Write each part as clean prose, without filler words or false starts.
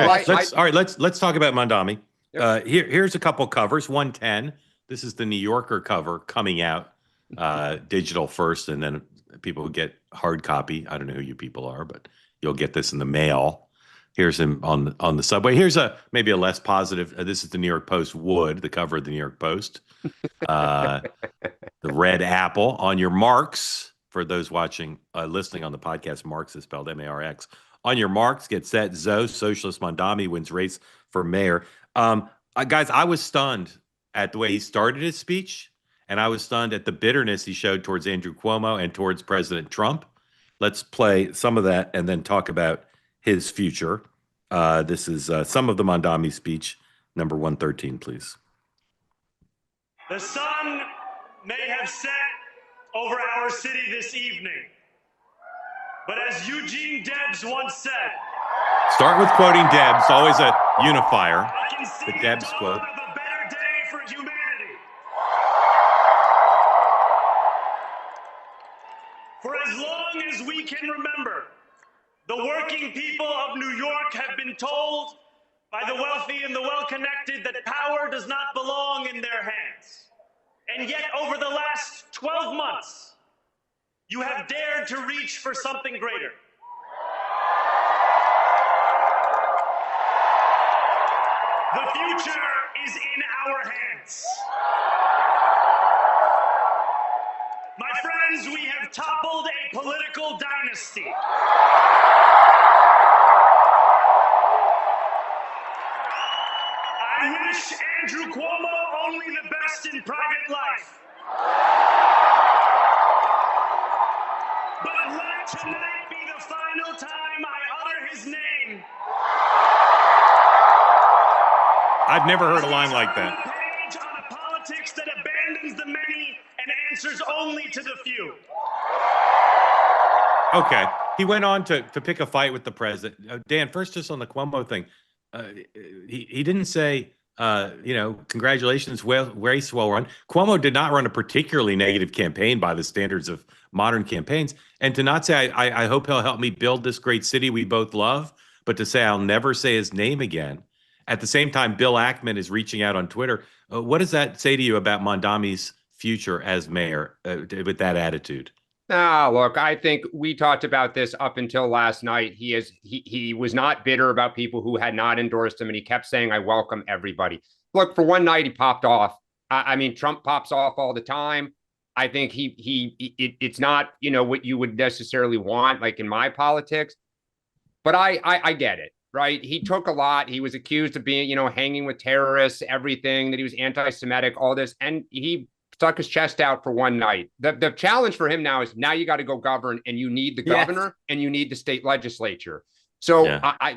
Okay, I let's talk about Mamdani. yep. Here's a couple covers. 110. This is the New Yorker cover coming out digital first, and then people get hard copy. I don't know who you people are, but you'll get this in the mail. Here's him on the subway. Here's a maybe a less positive. This is the New York Post Wood, the cover of the New York Post. Uh, the red apple on your marks. For those watching, listening on the podcast, Marks is spelled Marx. On your marks, get set. Zoe, socialist Mamdani wins race for mayor. Guys, I was stunned at the way he started his speech, and I was stunned at the bitterness he showed towards Andrew Cuomo and towards President Trump. Let's play some of that and then talk about his future. This is some of the Mamdani speech, number 113, please. The sun may have set over our city this evening, but as Eugene Debs once said, start with quoting Debs, always a unifier. I can see The Debs the dawn quote. of a better day for humanity. For as long as we can remember, the working people of New York have been told by the wealthy and the well-connected that power does not belong in their hands. And yet, over the last 12 months, you have dared to reach for something greater. The future is in our hands. My friends, we have toppled a political dynasty. I wish Andrew Cuomo only the best in private life. But let tonight be the final time I utter his name. I've never heard a line like that. Page on a politics that abandons the many and answers only to the few. Okay. He went on to pick a fight with the president. Dan, first, just on the Cuomo thing, he didn't say, congratulations, race well run. Cuomo did not run a particularly negative campaign by the standards of modern campaigns. And to not say, I hope he'll help me build this great city we both love, but to say I'll never say his name again. At the same time, Bill Ackman is reaching out on Twitter. What does that say to you about Mamdani's future as mayor with that attitude? Look, I think we talked about this up until last night. He was not bitter about people who had not endorsed him, and he kept saying, "I welcome everybody." Look, for one night, he popped off. I mean, Trump pops off all the time. I think it's not what you would necessarily want, like in my politics, but I get it. Right. He took a lot. He was accused of being, hanging with terrorists, everything, that he was anti-Semitic, all this. And he stuck his chest out for one night. The challenge for him now is now you got to go govern, and you need the governor and you need the state legislature. So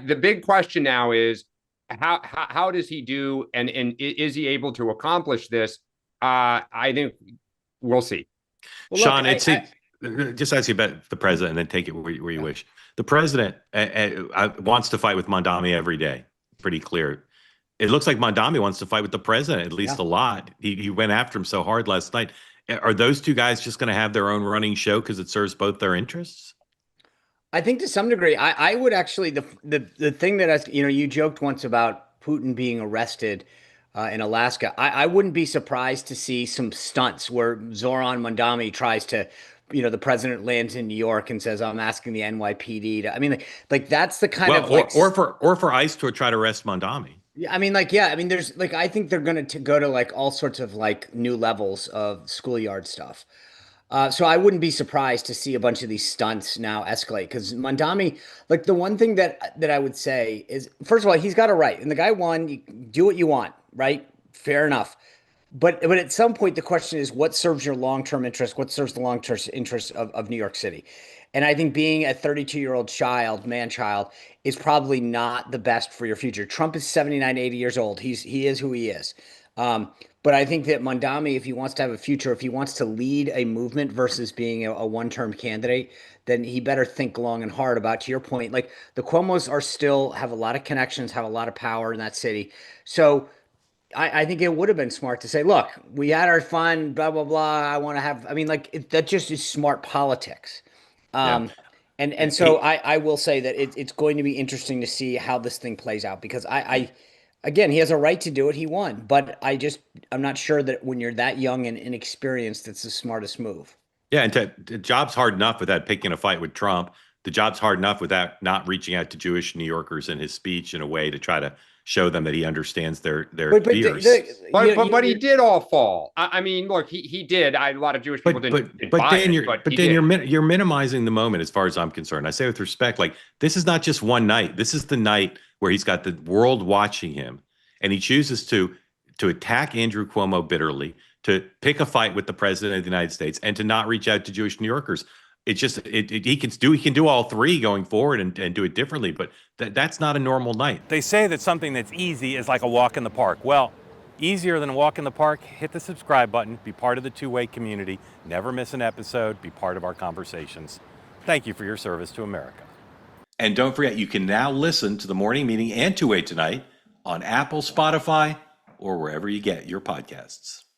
the big question now is how does he do? And is he able to accomplish this? I think we'll see. Well, Sean, just ask you about the president and then take it where you wish. The president wants to fight with Mamdani every day. Pretty clear. It looks like Mamdani wants to fight with the president at least a lot. He went after him so hard last night. Are those two guys just going to have their own running show because it serves both their interests? I think to some degree, I would actually the thing that you joked once about Putin being arrested in Alaska. I wouldn't be surprised to see some stunts where Zohran Mamdani tries to. The president lands in New York and says, "I'm asking the NYPD to." I mean, like that's the kind of or for ICE to try to arrest Mamdani. I mean, there's I think they're going to go to all sorts of new levels of schoolyard stuff. So I wouldn't be surprised to see a bunch of these stunts now escalate because Mamdani, the one thing that I would say is, first of all, he's got a right, and the guy won. You do what you want, right? Fair enough. But at some point, the question is, what serves your long-term interest? What serves the long-term interest of New York City? And I think being a 32-year-old man-child, is probably not the best for your future. Trump is 79, 80 years old. He is who he is. But I think that Mamdani, if he wants to have a future, if he wants to lead a movement versus being a one-term candidate, then he better think long and hard about, to your point, the Cuomos have a lot of connections, have a lot of power in that city. So I think it would have been smart to say, look, we had our fun, blah, blah, blah. I want to have, that just is smart politics. And so I will say that it's going to be interesting to see how this thing plays out because again, he has a right to do it. He won, but I'm not sure that when you're that young and inexperienced, it's the smartest move. Yeah, and the job's hard enough without picking a fight with Trump. The job's hard enough without not reaching out to Jewish New Yorkers in his speech in a way to try to show them that he understands their fears. But he did all fall. I mean, look, he did. A lot of Jewish people didn't buy Dan, it. you're minimizing the moment as far as I'm concerned. I say with respect, like this is not just one night. This is the night where he's got the world watching him, and he chooses to attack Andrew Cuomo bitterly, to pick a fight with the president of the United States, and to not reach out to Jewish New Yorkers. It's just he can do all three going forward and do it differently, but that's not a normal night. They say that something that's easy is like a walk in the park. Well, easier than a walk in the park, hit the subscribe button, be part of the two-way community, never miss an episode, be part of our conversations. Thank you for your service to America. And don't forget, you can now listen to the morning meeting and Two-Way Tonight on Apple, Spotify, or wherever you get your podcasts.